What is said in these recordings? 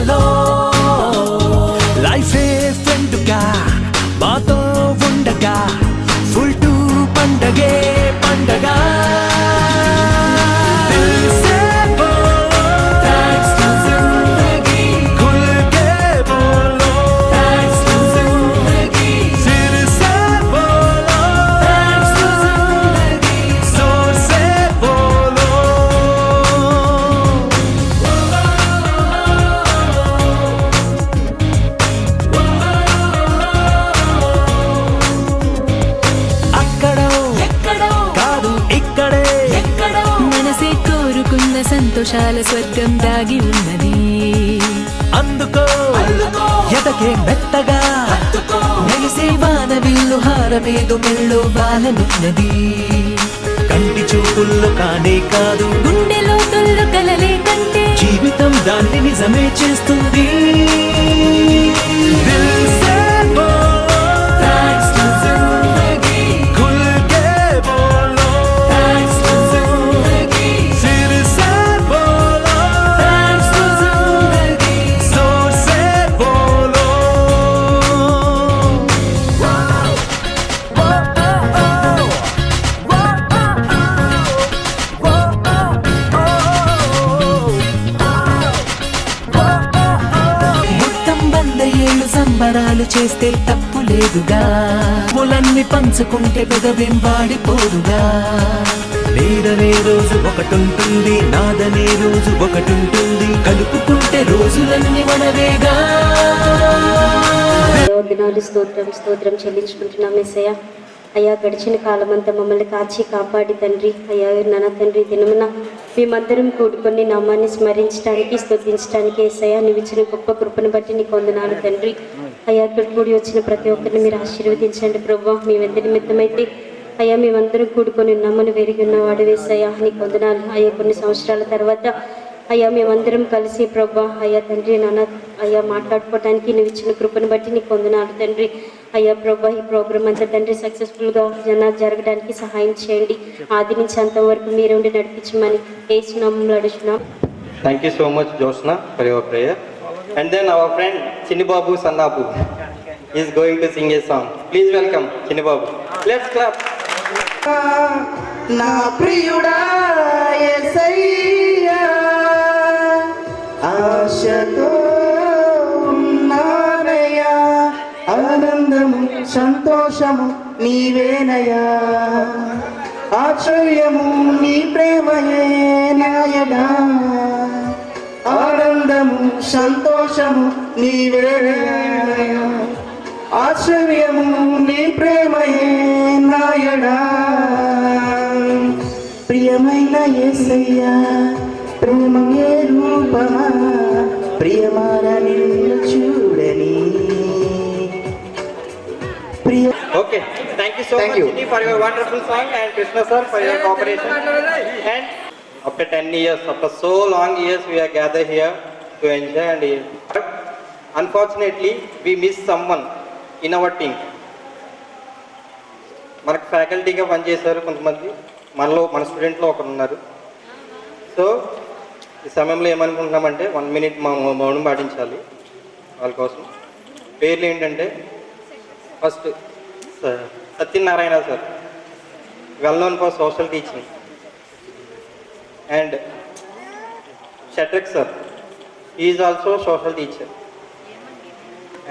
కలలో లైఫే ఫ్రెండ్గా మాతో ఉండగా ఫుల్ టు పండగే పండగ సంతోషాల స్వర్గం దాగి ఉన్నది. అందుకో ఎదకే మెత్తగా మెలిసే వాన విల్లు హారమేదు మెళ్ళు వాలనున్నది. కంటి చూపుల్లో కానే కాదు గుండెలో తొల్లు కలలే కంటే జీవితం దాన్ని నిజమే చేస్తుంది. సంబరాలు చేస్తే తప్పు లేదుగా, ములన్ని పంచుకుంటే పెదవెంబాడిపోదుగా. నీదనే రోజు ఒకటుంటుంది, నాదనే రోజు ఒకటుంటుంది, కలుపుకుంటే రోజులన్నీ మనవేగా. దినాలు స్తోత్రం స్తోత్రం చెల్లించుకుంటున్నాం యేసయ్య. అయ్యా గడిచిన కాలమంతా మమ్మల్ని కాచి కాపాడి తండ్రి, అయ్యా నాన్న తండ్రి దినమున మేమందరం కూడుకొని నామాన్ని స్మరించడానికి స్తుతించడానికి యేసయ్య నీవు ఇచ్చిన గొప్ప కృపను బట్టి నీకు వందనాలు తండ్రి. అయ్యా ఇక్కడ కూడి వచ్చిన ప్రతి ఒక్కరిని మీరు ఆశీర్వదించండి ప్రభువా. మేమెంత నిమిత్తమైతే అయ్యా మేమందరం కూడుకొని ఉన్నామని వెరిగి ఉన్నవాడు యేసయ్య నీకు వందనాలు. అయ్యా కొన్ని సంవత్సరాల తర్వాత అయ్యా మేమందరం కలిసి ప్రభా అయ్యా తండ్రి నాన్న అయ్యా మాట్లాడుకోవడానికి నువ్వు ఇచ్చిన కృపను బట్టి నీకు వందనాలు తండ్రి. అయ్యా ప్రభా ఈ ప్రోగ్రామ్ అంతా తండ్రి సక్సెస్ఫుల్గా జరగడానికి సహాయం చేయండి. ఆది నుంచి అంతవరకు మీరు ఉండి నడిపించమని యేసునామములో అడుగుతున్నాం. Thank you so much Josna for your prayer. And then our friend Chinibabu Sannapu is going to sing a song. Please welcome Chinibabu. Let's clap. నా ప్రియుడా యేసయ్యా ఆశతో ఉన్నానయ్యా, ఆనందము సంతోషము నీవేనయ్యా, ఆశ్చర్యము నీ ప్రేమయే నాయనా, ఆనందము సంతోషము నీవేనయ్యా, ఆశ్చర్యము నీ ప్రేమయే నాయనా. ప్రియమైన యేసయ్యా ప్రేమయే రూపమా, ప్రియమార నిన్ను చూడని. Okay, thank you so much Chini for your wonderful song and Krishna sir for your cooperation. And after 10 years, after so long years we are gathered here to enjoy and but unfortunately we miss someone in our team. మనకు ఫ్యాకల్టీగా పనిచేశారు కొంతమంది, మనలో మన స్టూడెంట్లో ఒకరు ఉన్నారు. So ఈ సమయంలో ఏమనుకుంటున్నామంటే 1 minute మౌనం పాటించాలి వాళ్ళ కోసం. పేర్లు ఏంటంటే first Satyanarayana sir, well known for social teaching. And Shatrik sir, he is also social teacher.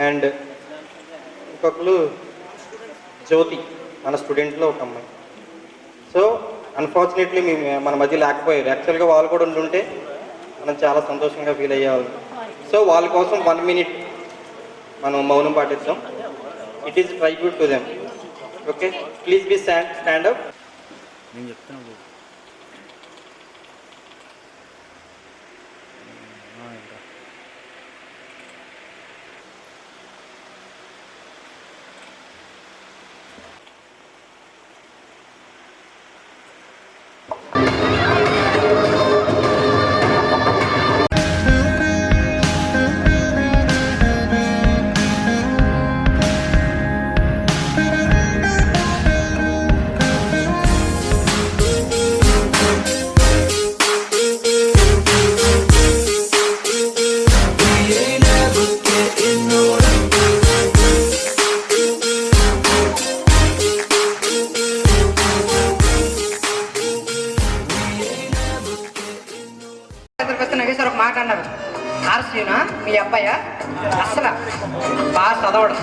And ఇంకొకరు జ్యోతి, మన స్టూడెంట్లో ఒక అమ్మాయి. సో అన్ఫార్చునేట్లీ మన మధ్య లేకపోయారు. యాక్చువల్గా వాళ్ళు కూడా ఉండుంటే మనం చాలా సంతోషంగా ఫీల్ అయ్యేవాళ్ళం. సో వాళ్ళ కోసం 1 minute మనం మౌనం పాటిద్దాం. It is tribute to them. Okay, please be stand up. నేను చెప్తాను. చెప్తే నగేశ్వర ఒక మాట అన్నారు, ఆర్సీనా మీ అబ్బాయా అసలు బాగా చదవడం,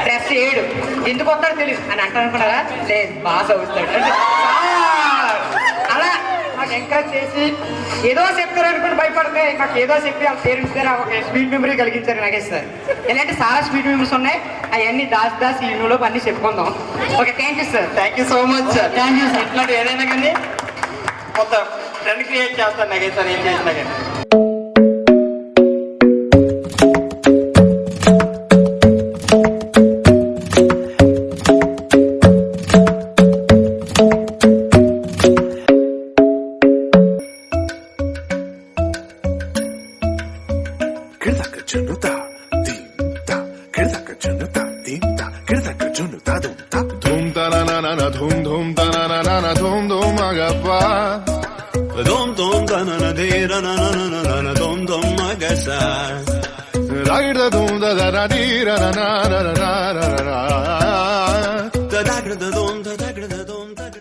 డ్రెస్ ఏడు, ఎందుకు వస్తాడో తెలియదు అని అంటారు అనుకున్నారా? లేదు, బాగా చదువుతాడు అంటే అలా నాకు ఎంకరేజ్ చేసి ఏదో చెప్తారు అనుకుని భయపడితే నాకు ఏదో చెప్పి వాళ్ళ పేరెంట్స్ దగ్గర ఒక స్వీట్ మెమరీ కలిగించారు నాగేష్ సార్. ఇలాంటి చాలా స్వీట్ మెమరీస్ ఉన్నాయి, అవన్నీ దాచి ఈ న్యూలో అన్నీ చెప్పుకుందాం. Okay, thank you sir. Thank you so much sir. Thank you sir. ఇట్లాంటి ఏదైనా కానీ మొత్తం ట్రెండ్ క్రియేట్ చేస్తాను నాగేష్ సార్ ఏం చేసినా కానీ. Dhum dhum ta na na na na dhum dhum agappa dhum dhum ta na na de na na na na na na dhum dhum agasa ragir da dhum da da da di ra na na na na na na na da da da dhum da da da dhum da da.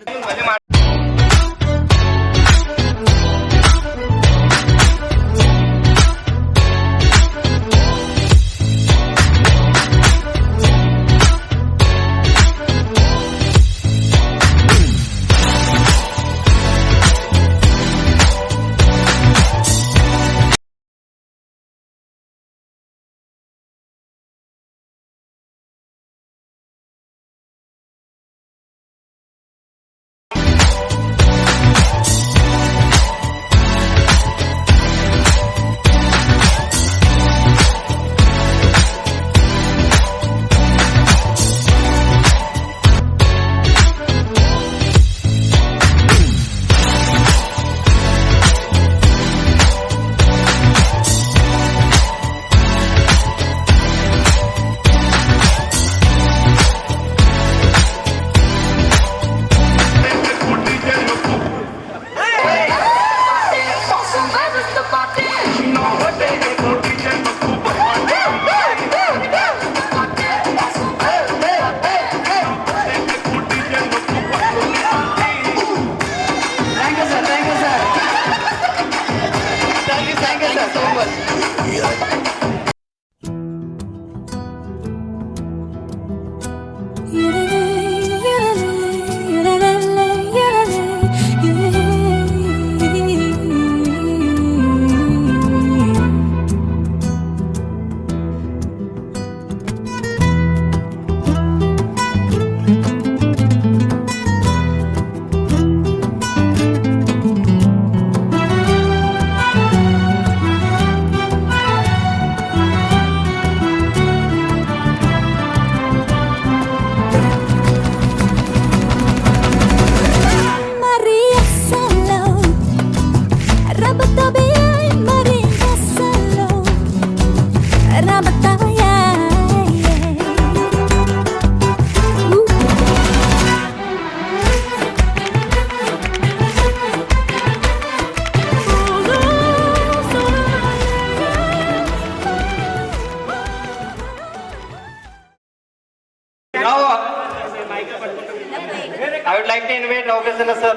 I would like to invite Professor sir,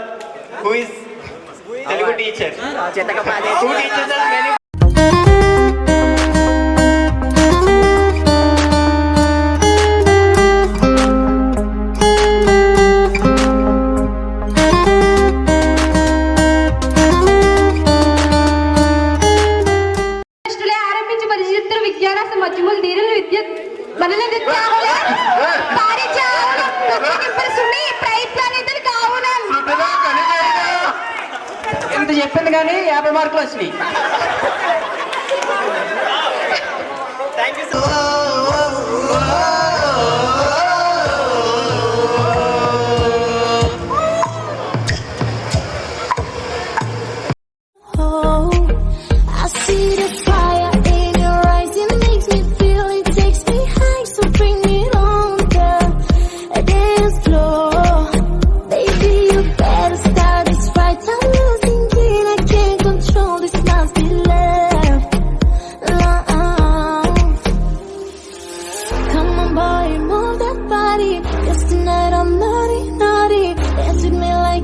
who is Telugu teacher. Two teachers are many. ఆరంభించి మరి చిత్ర విద్యారాస మధ్యములు ధీరులు విద్యుత్ మనల ఎంత చెప్పింది కానీ 50 మార్కులు వచ్చినాయి. Thank you so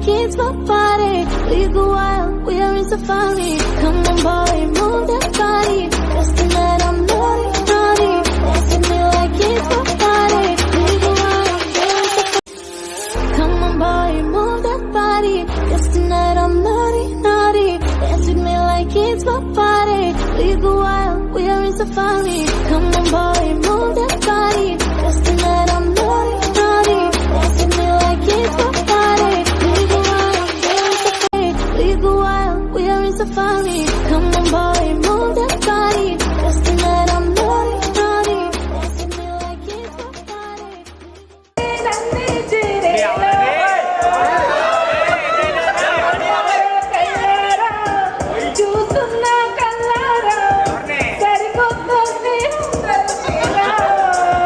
It's my party, we go wild, we are in safari. Come on boy, safari. Come on, boy, move that body. Just tonight I'm naughty, naughty. Dancing me like it's a party. We go wild, we're in safari. Come on, boy, move that body. Just tonight I'm naughty, naughty. Dancing me like it's a party.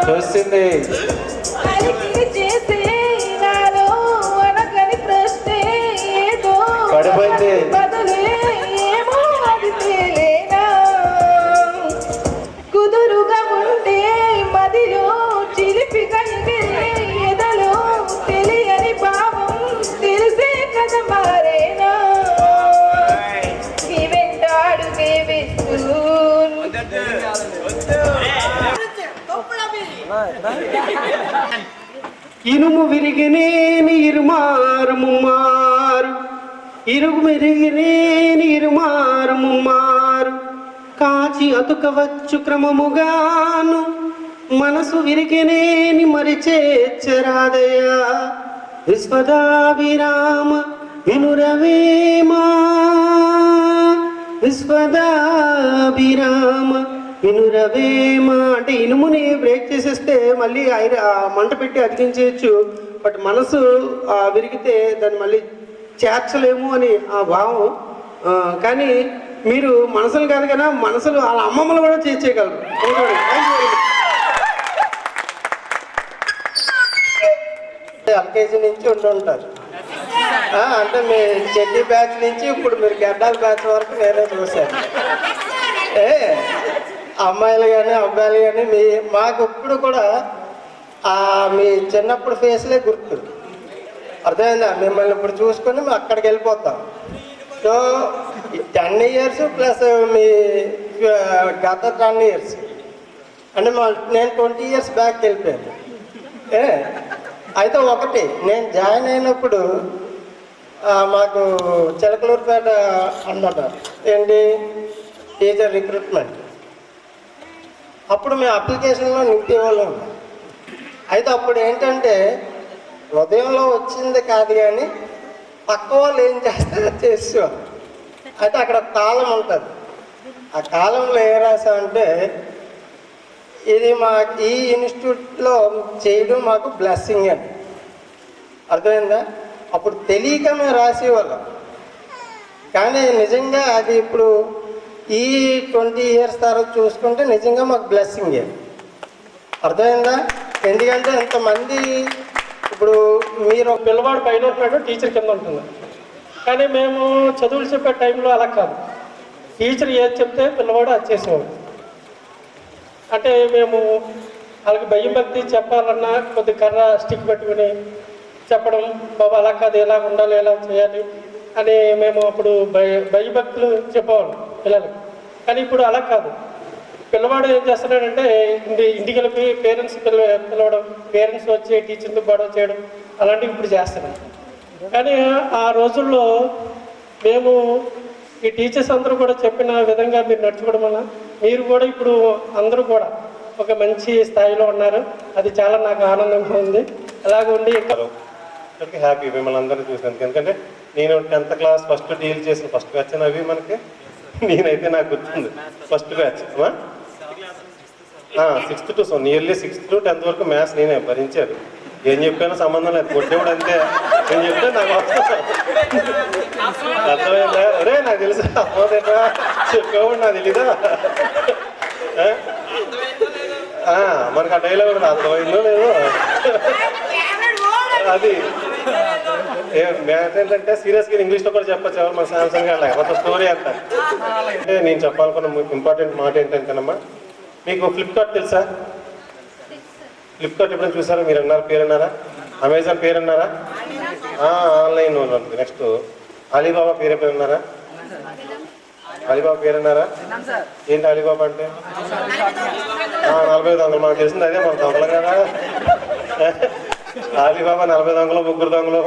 చూసింది పడిపోయింది. కుదురుగా ఉంటే మదిలో చిలిపిగా ఎగిరే ఎదలో తెలియని భావం తెలిసే కదా మారేనా ఈ వెంటాడుగే వేస్తూ ఇనుము విరిగినేని ఇరుమారు ముమ్మారు, ఇరుగు విరిగినేని ఇరుమారు ముమ్మారు, కాచి అతుకవచ్చు క్రమముగాను, మనసు విరిగినేని మరిచేచ్చరాదయా. విశ్వదాభిరామ వినురవేమా, విశ్వదాభిరామ వినురవేమా. అంటే ఇనుముని బ్రేక్ చేసేస్తే మళ్ళీ మంట పెట్టి అతికించేయచ్చు, బట్ మనసు విరిగితే దాన్ని మళ్ళీ చేర్చలేము అని ఆ భావం. కానీ మీరు మనసులు కాదు కదా, మనసులు వాళ్ళ అమ్మమ్మలు కూడా చేర్చేయగలరు. ఎల్కేజీ నుంచి ఉంటుంటారు, అంటే మీ చెడ్డీ బ్యాచ్ నుంచి ఇప్పుడు మీరు గడ్డాల బ్యాచ్ వరకు నేనే చూశాను. అమ్మాయిలు కానీ అబ్బాయిలు కానీ మాకు ఇప్పుడు కూడా మీ చిన్నప్పుడు ఫేస్లే గుర్తు. అర్థమైందా? మిమ్మల్ని ఇప్పుడు చూసుకొని మేము అక్కడికి వెళ్ళిపోతాం. సో 10 years ప్లస్ మీ గత 10 years అంటే నేను 20 years బ్యాక్ వెళ్ళిపోయాను. అయితే ఒకటి, నేను జాయిన్ అయినప్పుడు మాకు చిలకలూరుపేట అన్నమాట ఏంటి టీచర్ రిక్రూట్మెంట్. అప్పుడు మేము అప్లికేషన్లో నింపేవాళ్ళం. అయితే అప్పుడు ఏంటంటే హృదయంలో వచ్చింది కాదు కానీ పక్క వాళ్ళు ఏం చేస్తారో చేసేవాళ్ళు. అయితే అక్కడ కాలం ఉంటుంది, ఆ కాలంలో ఏ రాసామంటే ఇది మాకు ఈ ఇన్స్టిట్యూట్లో చేయడం మాకు బ్లెస్సింగ్ అని. అర్థమైందా? అప్పుడు తెలియక మేము రాసేవాళ్ళం, కానీ నిజంగా అది ఇప్పుడు ఈ 20 years తర్వాత చూసుకుంటే నిజంగా మాకు బ్లెస్సింగే. అర్థమైందా? ఎందుకంటే ఇంతమంది ఇప్పుడు మీరు పిల్లవాడు పైన ఉంటున్నాడు, టీచర్ కింద ఉంటుంది. కానీ మేము చదువులు చెప్పే టైంలో అలా కాదు, టీచర్ ఏది చెప్తే పిల్లవాడు అది చేసేవాడు. అంటే మేము వాళ్ళకి భయం భక్తి చెప్పాలన్నా కొద్ది కర్ర స్టిక్ పెట్టుకుని చెప్పడం, బాబా అలా కాదు ఎలా ఉండాలి ఎలా చేయాలి అని మేము అప్పుడు భయభక్తులు చెప్పేవాళ్ళం పిల్లలకి. కానీ ఇప్పుడు అలా కాదు, పిల్లవాడు ఏం చేస్తున్నాడంటే ఇంటికి వెళ్ళి పేరెంట్స్ పిలవడం, పేరెంట్స్ వచ్చి టీచర్తో గొడవ చేయడం అలాంటివి ఇప్పుడు చేస్తున్నాం. కానీ ఆ రోజుల్లో మేము ఈ టీచర్స్ అందరూ కూడా చెప్పిన విధంగా మీరు నడుచుకోవడం వల్ల మీరు కూడా ఇప్పుడు అందరూ కూడా ఒక మంచి స్థాయిలో ఉన్నారు. అది చాలా నాకు ఆనందంగా ఉంది. అలాగే ఉండి హ్యాపీ మిమ్మల్ని అందరూ చూసినందుకు. ఎందుకంటే నేను 10th class ఫస్ట్ డీల్ చేసిన ఫస్ట్ బ్యాచ్ అవి మనకి, నేనైతే నాకు గుర్తుంది first batch 6th to nearly 6th to 10th వరకు మ్యాథ్స్ నేనే భరించారు. ఏం చెప్పానో సంబంధం లేదు, కొట్టేవాడు అంతే. నేను చెప్తే నాకు అర్థమైందా? అరే నాకు తెలుసు అర్థమవుతా చెప్పేవాడు నాకు తెలీదా? మనకు ఆ డైలాగ్ కూడా అర్థమైందో లేదో. అది మ్యాథ్స్ ఏంటంటే సీరియస్గా ఇంగ్లీష్లో కూడా చెప్పచ్చు. ఎవరు మన సామ్సంగ్ గారు ఒక స్టోరీ అంతా. అంటే నేను చెప్పాలనుకున్న ఇంపార్టెంట్ మాట ఏంటంటేనమ్మా, మీకు ఫ్లిప్కార్ట్ తెలుసా? ఫ్లిప్కార్ట్ ఎప్పుడైనా చూసారా? మీరు అన్నారు పేరు అన్నారా? అమెజాన్ పేరు అన్నారా? ఆన్లైన్ ఉంటుంది. నెక్స్ట్ అలీబాబా పేరు ఎప్పుడు అన్నారా? అలీబాబా పేరు అన్నారా? ఏంటి అలీబాబా అంటే? 40 దొంగలు. మనకు తెలిసింది అదే, మన దొంగలం కదా. అలీబాబా 40 దొంగలు, 3 దొంగలు.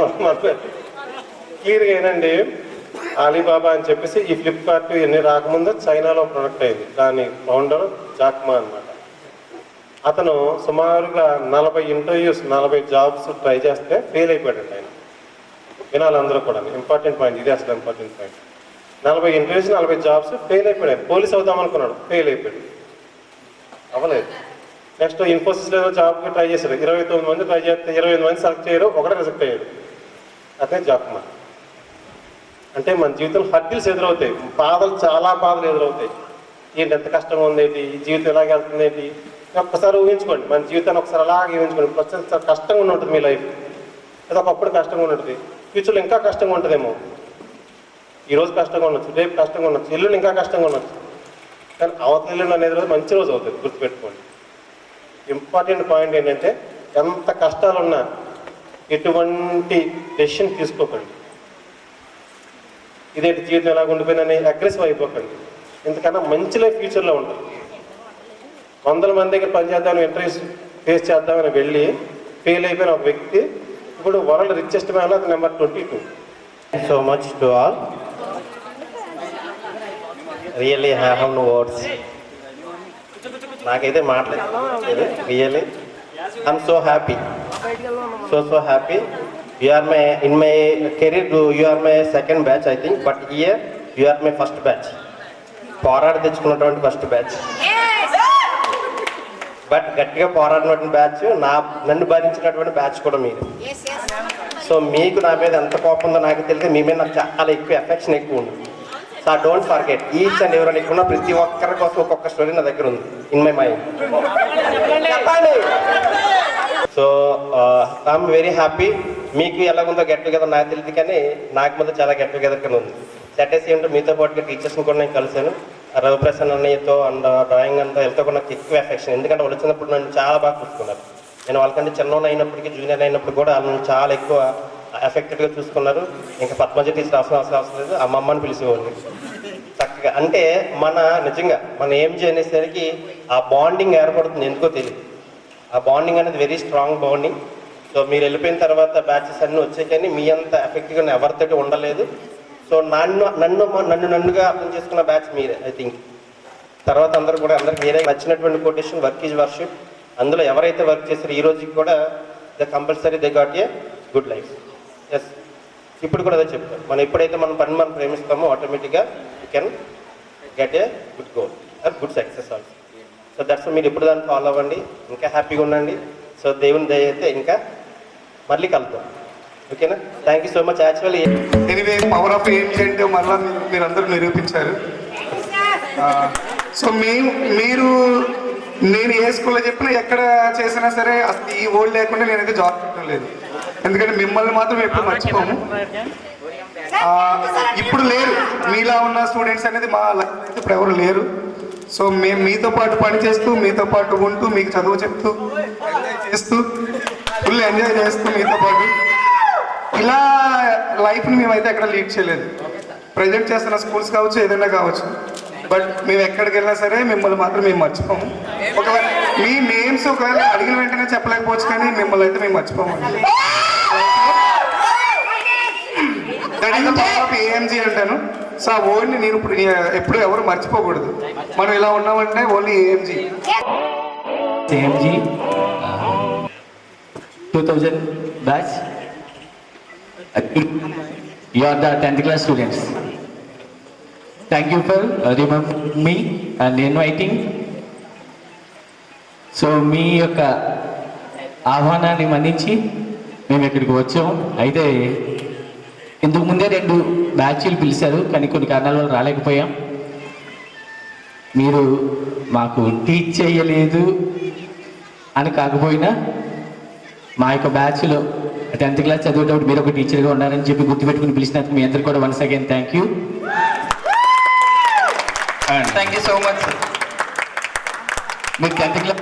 క్లియర్గా ఏనండి, ఆలీబాబా అని చెప్పేసి ఈ ఫ్లిప్కార్ట్ ఇవన్నీ రాకముందు చైనాలో ప్రొడక్ట్ అయింది. దాని ఫౌండర్ జాక్మా అన్నమాట. అతను సుమారుగా 40 ఇంటర్వ్యూస్ 40 జాబ్స్ ట్రై చేస్తే ఫెయిల్ అయిపోయాడు ఆయన. వినాలి అందరూ కూడా, ఇంపార్టెంట్ పాయింట్ ఇది, అసలు important point. 40 interviews 40 jobs fail అయిపోయాడు. పోలీస్ అవుదాం అనుకున్నాడు, ఫెయిల్ అయిపోయాడు, అవ్వలేదు. నెక్స్ట్ ఇన్ఫోసిస్లో జాబ్కి ట్రై చేశాడు. 29 మంది ట్రై చేస్తే 28 మంది సెలెక్ట్ చేయరు, ఒకటే రిజెక్ట్ అయ్యాడు. అదే జాక్మా. అంటే మన జీవితంలో హర్డిల్స్ ఎదురవుతాయి, బాధలు, చాలా బాధలు ఎదురవుతాయి. ఏంటి ఎంత కష్టంగా ఉంది ఏంటి, ఈ జీవితం ఎలాగ వెళ్తుంది ఏంటి, ఒక్కసారి ఊహించుకోండి. మన జీవితాన్ని ఒకసారి అలాగే ఊహించుకోండి. ప్రస్తుతం కష్టంగా ఉంటుంది మీ లైఫ్, లేదా ఒకప్పుడు కష్టంగా ఉంటుంది, ఫ్యూచర్లో ఇంకా కష్టంగా ఉంటుందేమో. ఈరోజు కష్టంగా ఉండొచ్చు, రేపు కష్టంగా ఉండొచ్చు, ఇల్లుని ఇంకా కష్టంగా ఉండొచ్చు. కానీ అవతల ఇల్లు అనేది రోజు మంచి రోజు అవుతుంది, గుర్తుపెట్టుకోండి. ఇంపార్టెంట్ పాయింట్ ఏంటంటే ఎంత కష్టాలున్నా ఎటువంటి డెసిషన్ తీసుకోకండి. ఇదేంటి జీవితం ఎలాగ ఉండిపోయిందని అగ్రెసివ్ అయిపోకండి. ఎందుకన్నా మంచి లైఫ్ ఫ్యూచర్లో ఉంటుంది. 100 మంది దగ్గర పనిచేద్దామని, ఇంటర్వ్యూస్ ఫేస్ చేద్దామని వెళ్ళి ఫెయిల్ అయిపోయిన ఒక వ్యక్తి ఇప్పుడు వరల్డ్ రిచెస్ట్ మ్యాన్ అది number 22. So much to all. Really have no words. నాకైతే మాట్లాడలేదు. Really I'm so happy, so happy. You are in my career, you are my second batch I think, but here you are my first batch. పోరాడి తెచ్చుకున్నటువంటి first batch, but గట్టిగా పోరాడినటువంటి batch, నన్ను భరించినటువంటి batch కూడా మీరు. So మీకు నా మీద ఎంత కోపం ఉందో నాకు తెలియదు, మీ మీద నాకు చాలా ఎక్కువ ఎఫెక్షన్ ఎక్కువ ఉంది. So I don't forget each and ఎవరైనా ఇక్కడ ప్రతి ఒక్కరి కోసం ఒక్కొక్క స్టోరీ నా దగ్గర ఉంది in my mind. So I'm very happy. మీకు ఎలాగుందో గెట్ టుగెదర్ నాకు తెలియదు, కానీ నాకు ముందు చాలా గెట్ టుగెదర్ కింద ఉంది. సెటెస్ ఏంటో మీతో పాటుగా టీచర్స్ని కూడా నేను కలిశాను. రవిప్రసన్న అన్నయ్యతో అండ్ డ్రాయింగ్ అంతా వెళ్తే కూడా నాకు ఎక్కువ ఎఫెక్షన్. ఎందుకంటే వాళ్ళు వచ్చినప్పుడు నన్ను చాలా బాగా చూసుకున్నారు. నేను వాళ్ళకంటే చిన్నోడు అయినప్పటికీ, జూనియర్ అయినప్పుడు కూడా వాళ్ళు చాలా ఎక్కువ ఎఫెక్టెడ్గా చూసుకున్నారు. ఇంకా పద్మజ టీచర్ అవసరం లేదు, అమ్మమ్మని పిలిచేవాళ్ళు చక్కగా. అంటే నిజంగా మన ఏం చేయనేసరికి ఆ బాండింగ్ ఏర్పడుతుంది, ఎందుకో తెలియదు. ఆ బాండింగ్ అనేది వెరీ స్ట్రాంగ్ బాండింగ్. సో మీరు వెళ్ళిపోయిన తర్వాత బ్యాచెస్ అన్నీ వచ్చాయి, కానీ మీ అంత ఎఫెక్టివ్గా ఎవరితో ఉండలేదు. సో నన్నుగా అర్థం చేసుకున్న బ్యాచ్ మీరే ఐ థింక్. తర్వాత అందరికి మీరే నచ్చినటువంటి కొటేషన్, వర్క్ ఈజ్ వర్షిప్. అందులో ఎవరైతే వర్క్ చేశారో ఈ రోజుకి కూడా the compulsory they got a good life. Yes, ఇప్పుడు కూడా అదే చెప్తారు. మనం ఎప్పుడైతే మనం ప్రేమిస్తామో ఆటోమేటిక్గా you can get a good goal or good success also. So that's మీరు ఎప్పుడు దాన్ని ఫాలో అవ్వండి, ఇంకా హ్యాపీగా ఉండండి. సో దేవుని దయ అయితే ఇంకా మళ్ళీ కలుద్దాం, ఓకేనా? Thank you so much. Actually anyway power of ఏంటంటే మళ్ళీ మీరందరూ నిరూపించారు. సో మీరు నేను ఏ స్కూల్లో చెప్పినా ఎక్కడ చేసినా సరే అసలు ఈ ఓల్డ్ లేకుండా నేనైతే జాబ్ చేయడం లేదు. ఎందుకంటే మిమ్మల్ని మాత్రం ఎప్పుడు మర్చిపోము. ఇప్పుడు లేరు మీలా ఉన్న స్టూడెంట్స్ అనేది మా లైఫ్ ఇప్పుడు ఎవరు లేరు. సో మేము మీతో పాటు పనిచేస్తూ, మీతో పాటు ఉంటూ, మీకు చదువు చెప్తూ, చేస్తూ, ఫుల్ ఎంజాయ్ చేస్తూ మీతో పాటు ఇలా లైఫ్ని మేమైతే ఎక్కడ లీడ్ చేయలేదు. ప్రజెంట్ చేస్తున్న స్కూల్స్ కావచ్చు, ఏదైనా కావచ్చు, బట్ మేము ఎక్కడికి వెళ్ళినా సరే మిమ్మల్ని మాత్రం మేము మర్చిపోము. ఒకవేళ మీ నేమ్స్ ఒకవేళ అడిగిన వెంటనే చెప్పలేకపోవచ్చు, కానీ మిమ్మల్ని అయితే మేము మర్చిపోము. That is the power of AMG అంటాను. సో ఆ వర్డ్ని నేను ఇప్పుడు ఎప్పుడు ఎవరు మర్చిపోకూడదు. మనం ఇలా ఉన్నామంటే only AMG. AMG 2000 batch. You are the 10th class students. Thank you for remembering me and inviting. So మీ యొక్క ఆహ్వానాన్ని మన్నించి మేము ఇక్కడికి వచ్చాము. అయితే ఇంతకు ముందే 2 బ్యాచ్లు పిలిచారు, కానీ కొన్ని కారణాల వల్ల రాలేకపోయాం. మీరు మాకు టీచ్ చేయలేదు అని కాకపోయినా మా యొక్క బ్యాచ్లో 10th క్లాస్ చదివేటప్పుడు మీరు ఒక టీచర్గా ఉన్నారని చెప్పి గుర్తుపెట్టుకుని పిలిచినందుకు మీ అందరికీ కూడా once again thank you. Thank you so much. మీరు 10th క్లాస్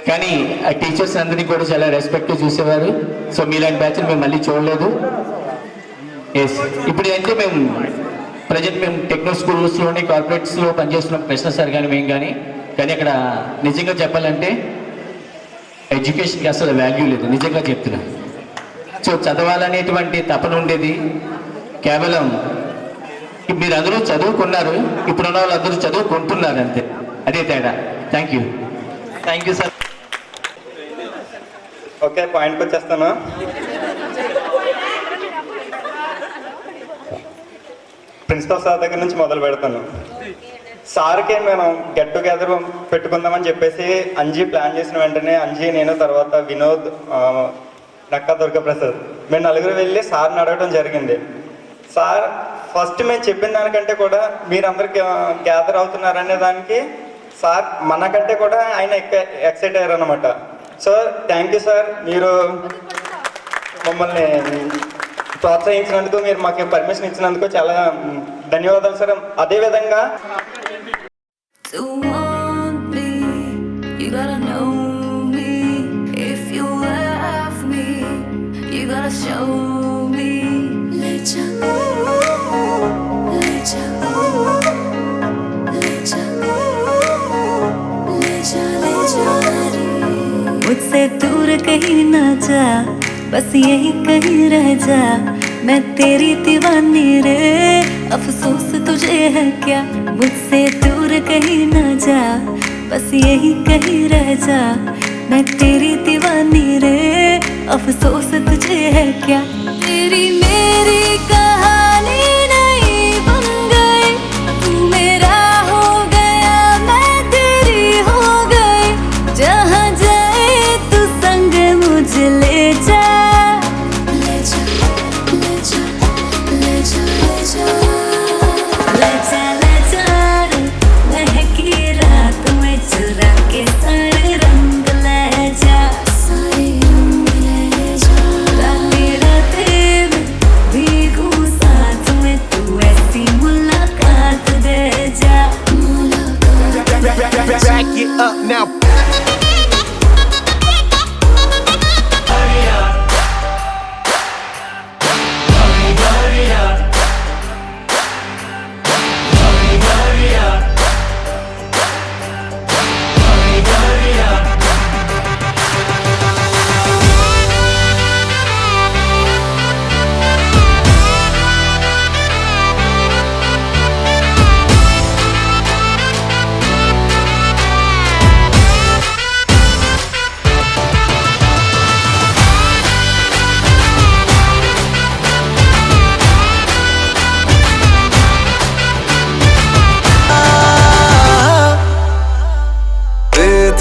కానీ ఆ టీచర్స్ అందరినీ కూడా చాలా రెస్పెక్ట్ చూసేవారు. సో మీలాంటి బ్యాచ్లు మేము మళ్ళీ చూడలేదు. ఎస్, ఇప్పుడు అంటే మేము ప్రజెంట్ టెక్నో స్కూల్స్లోని కార్పొరేట్స్లో పనిచేస్తున్నాం, కృష్ణ సార్ కానీ మేము కానీ అక్కడ నిజంగా చెప్పాలంటే ఎడ్యుకేషన్కి అసలు వాల్యూ లేదు, నిజంగా చెప్తున్నా. సో చదవాలనేటువంటి తపన ఉండేది, కేవలం మీరందరూ చదువుకున్నారు, ఇప్పుడున్న వాళ్ళందరూ చదువుకుంటున్నారు అంతే, అదే తేడా. Thank you sir. ఓకే, పాయింట్కి వచ్చేస్తాను. ప్రిన్సిపల్ సార్ దగ్గర నుంచి మొదలు పెడతాను. సార్కి మేము గెట్ టుగెదర్ పెట్టుకుందామని చెప్పేసి అంజీ ప్లాన్ చేసిన వెంటనే అంజీ, నేను, తర్వాత వినోద్, నక్కా దుర్గాప్రసాద్, మేము నలుగురు వెళ్ళి సార్ని అడగడం జరిగింది. సార్ ఫస్ట్ మేము చెప్పిన దానికంటే కూడా మీరందరూ గ్యాదర్ అవుతున్నారనే దానికి సార్ మనకంటే కూడా ఆయన ఎక్సైట్ అయ్యారు అనమాట. సో థ్యాంక్ యూ సార్, మీరు మమ్మల్ని ప్రోత్సహించినందుకు, మీరు మాకు పర్మిషన్ ఇచ్చినందుకు చాలా ధన్యవాదాలు సార్. అదేవిధంగా मुझसे दूर कहीं ना जा, बस यही कहीं रह जा, मैं तेरी दीवानी रे, अफसोस तुझे है क्या। मुझसे दूर कहीं ना जा, बस यही कहीं रह जा, मैं तेरी दीवानी रे, अफसोस तुझे है क्या। तेरी मेरी कहानी नहीं बन गई, तू मेरा हो गया, मैं तेरी हो गई, जहाँ जाए तू संग मुझे ले जा, ले जा, ले जा, ले जा, ले जा, ले जा, ले जा रे, महकी रात में चुरा के सारे रंग ले जा, सारे रंग ले जा, रातें रातें में भीगू साथ में, तू ऐसी मुलाकात दे जा, मुलाकात। Back it up now.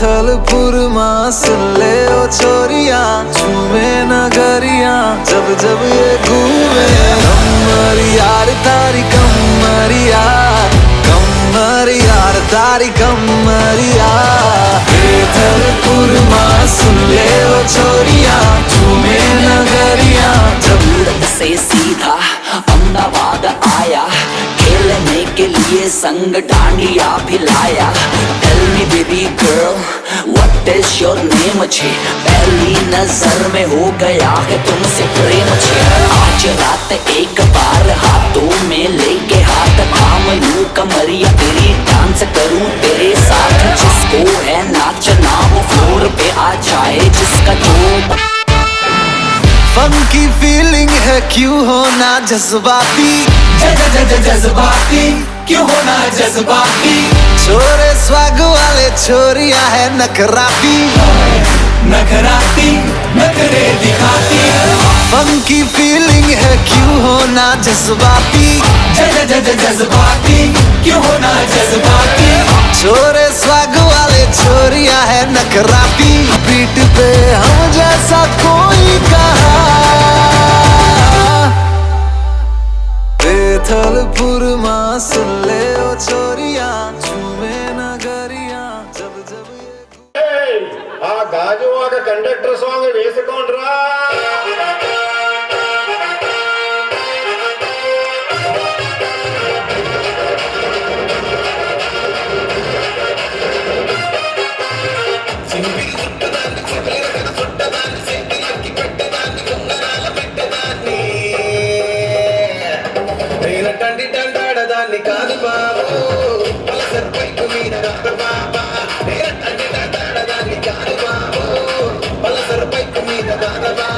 थलपुर माँ सुन ले ओ छोरिया, झूमे नगरिया जब जब ये घूमे, कमर यार तारी कमर यार, कमर यार तारी कमर यार। थलपुर माँ सुन ले ओ छोरिया, झूमे नगरिया जब। सूरत से सीधा अहमदाबाद आया, खेलने के लिए संग डांडिया भी लाया। Tell me baby girl, what is your name छे, पहली नजर में हो गया है तुमसे प्रेम छे। आज रात एक बार हाथों में लेके हाथ थाम लूं कमरिया तेरी, डांस करूं तेरे साथ, जिसको है नाचना वो फ्लोर पे आ जाए जिसका जो। फंकी फीलिंग है क्यों होना जज्बाती, जज्बाती क्यों होना जज्बाती। छोरे स्वाग वाले छोरिया है नखराती, नखराती नखरे दिखाती। फंकी फीलिंग है क्यों होना जज्बाती, जज्बाती क्यों होना जज्बाती। छोरे स्वाग वाले छोरिया है नखराती, पीठ पे हम जैसा कोई कहा। थलपुर माँ सुन ले ओ छोरिया, झूमे नगरिया जब जब। ఆ గాజువాక కండక్టర్ సాంగ్ వేసుకోండ్రా. తండ్రి దండాడదాన్ని కాదు బాబు, పలసర్ బైకు మీద బాబా, తండ్రి దండాడదాన్ని కాదు బాబు, పలసర్ బైకు మీద బాబా.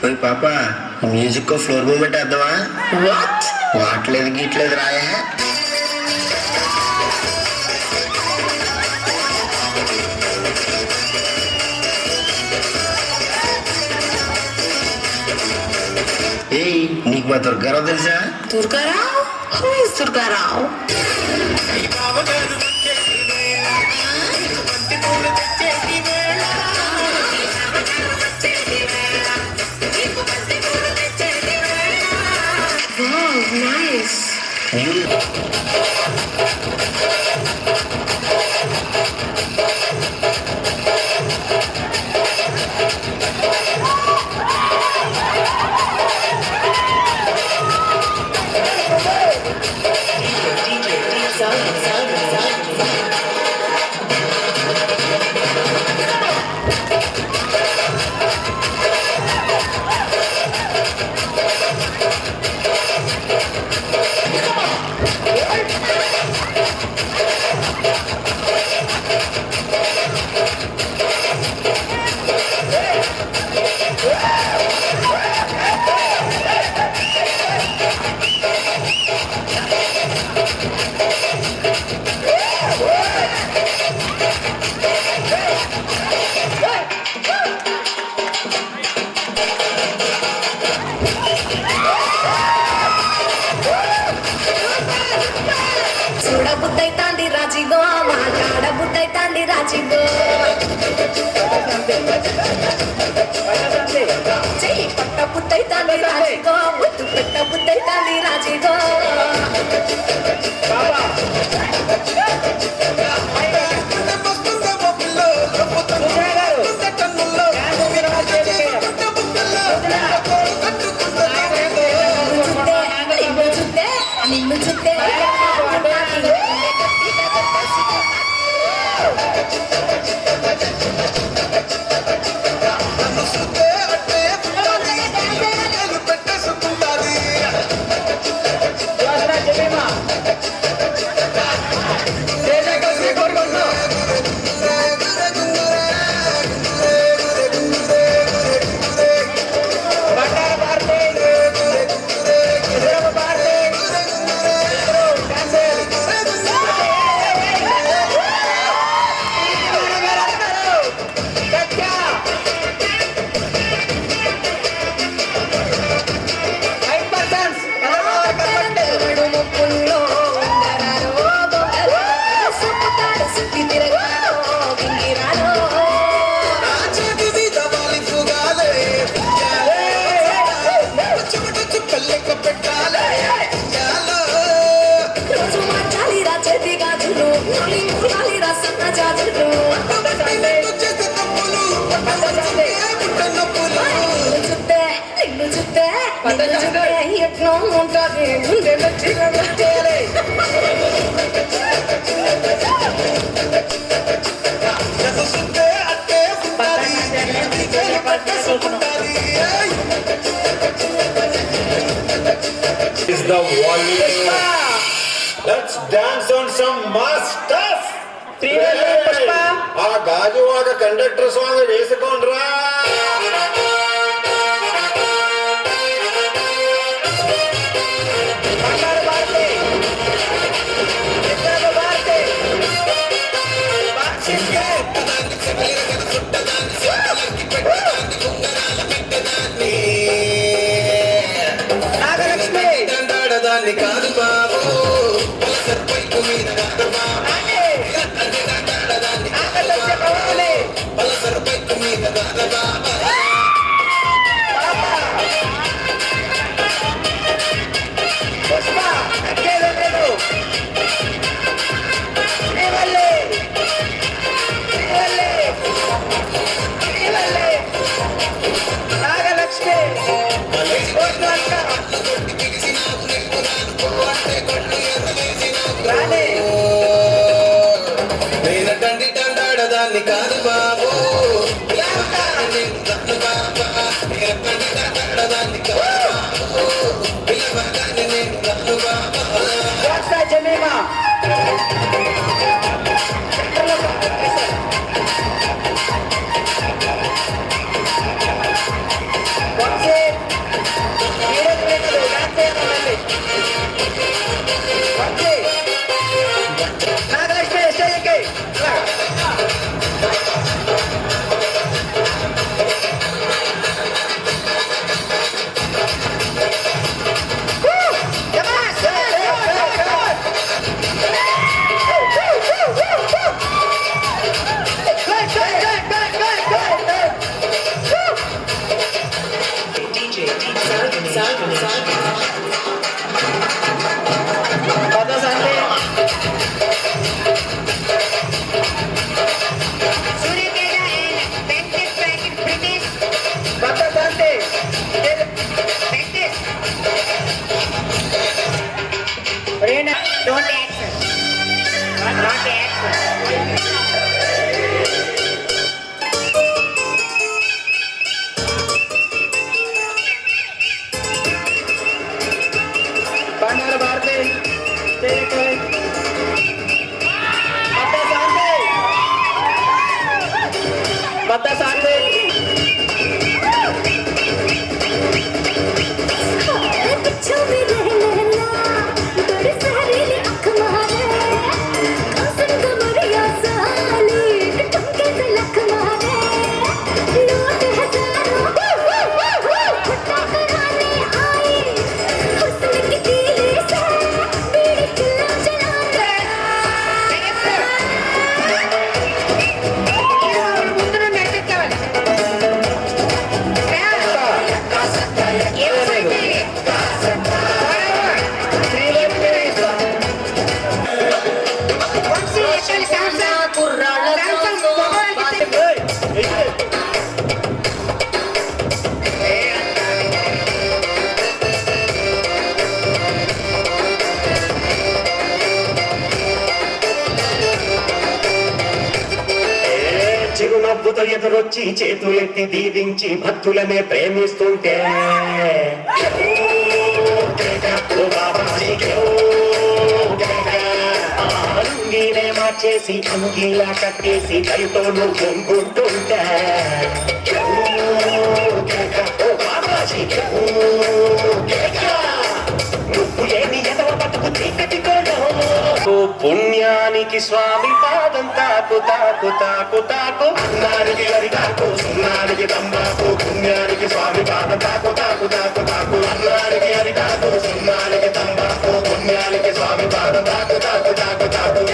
పాప మ్యూజిక్ ఫ్లోర్ మూమెంట్ వేద్దామా? వాట్లేదు గీట్లేదు రాయా. ఏయ్, నీకు మా దుర్గారావు తెలుసా? Durgarao? Who is Durgarao? Wow, nice. చూడబుద్దైతాంది రాజిగో, మాట్లాడబుద్దైతాంది రాజిగో, చెయ్యి పట్టబుద్దైతాంది రాజిగో, ముద్దు పెట్టబుద్దైతాంది రాజిగో. నిన్ను చూస్తే ఎట్లా ఉంటుంది is the volume. Let's dance on some mass stuff. ఆ గాజువాక కండక్టర్ స్వామి వేసుకోండ్రా. దాన్ని కాదు బాబు దాన్ని కాదు బాబు చిరునవ్వుతో ఎదురొచ్చి చేతులెత్తి దీవించి భక్తులనే ప్రేమిస్తుంటే అంగీనే మార్చేసి అంగీలా కట్టేసి కైతో నువ్వు పొంగుంటుంటే నువ్వు ఏమి ఎదవ బతుకు చీకటి పుణ్యానికి స్వామి పాదం తాకు తాకు తాకు తాకు అన్నానికి అరిటాకు సున్నానికి తంబాకు పుణ్యానికి స్వామి పాదం తాకు తాకు తాకు తాకు అన్నానికి అరిటాకు సున్నానికి తంబాకు పుణ్యానికి స్వామి పాదం తాకు తాకు తాకు తాకు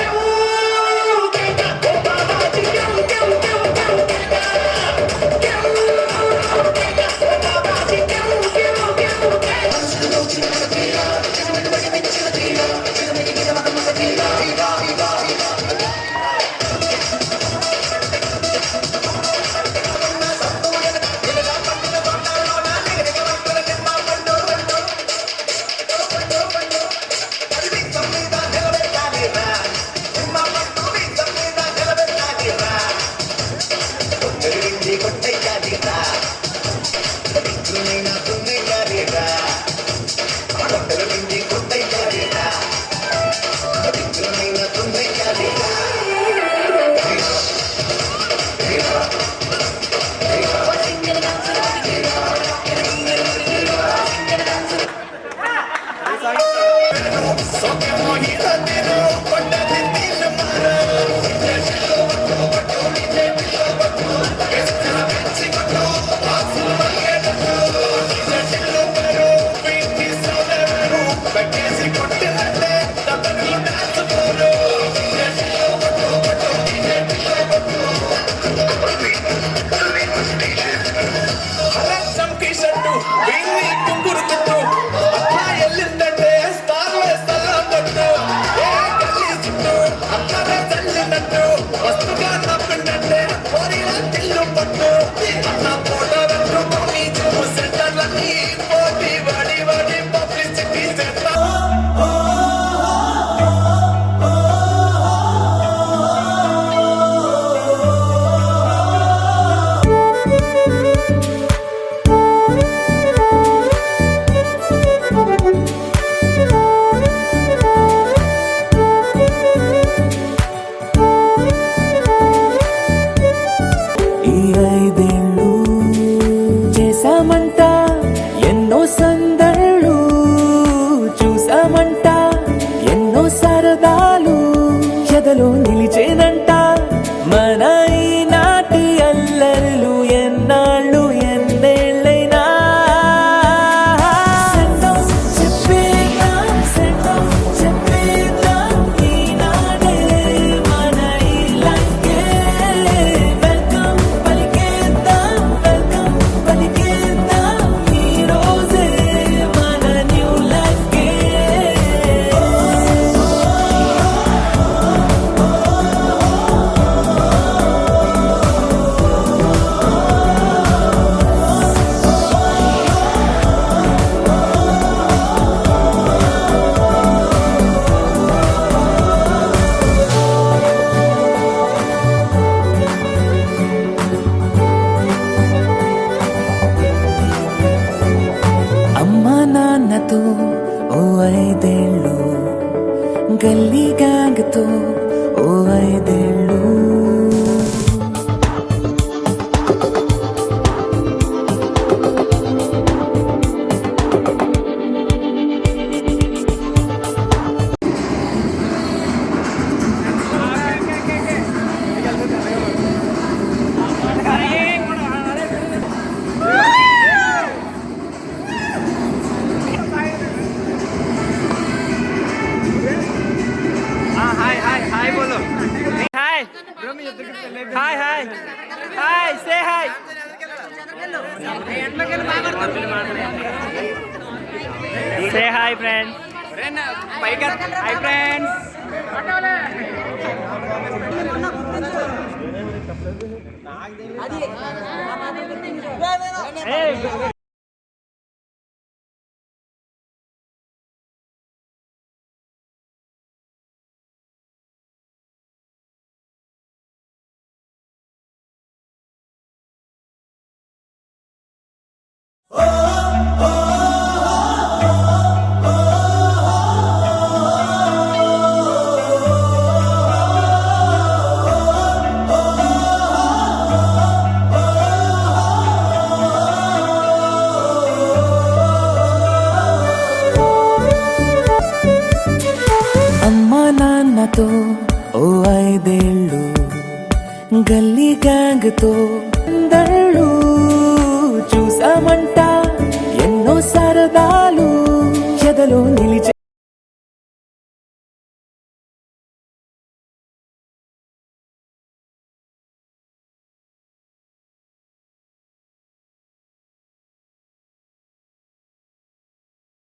గల్లీ గ్యాంగ్తో ఓ 5 ఏళ్ళు. Say hi friends. Hi friends. Hey. అమ్మా నాన్నతో ఓ 5 ఏళ్ళు, గల్లీ గ్యాంగ్తో దళ్ళు, చూసామంట ఎన్నో సరదాలు, ఎదలో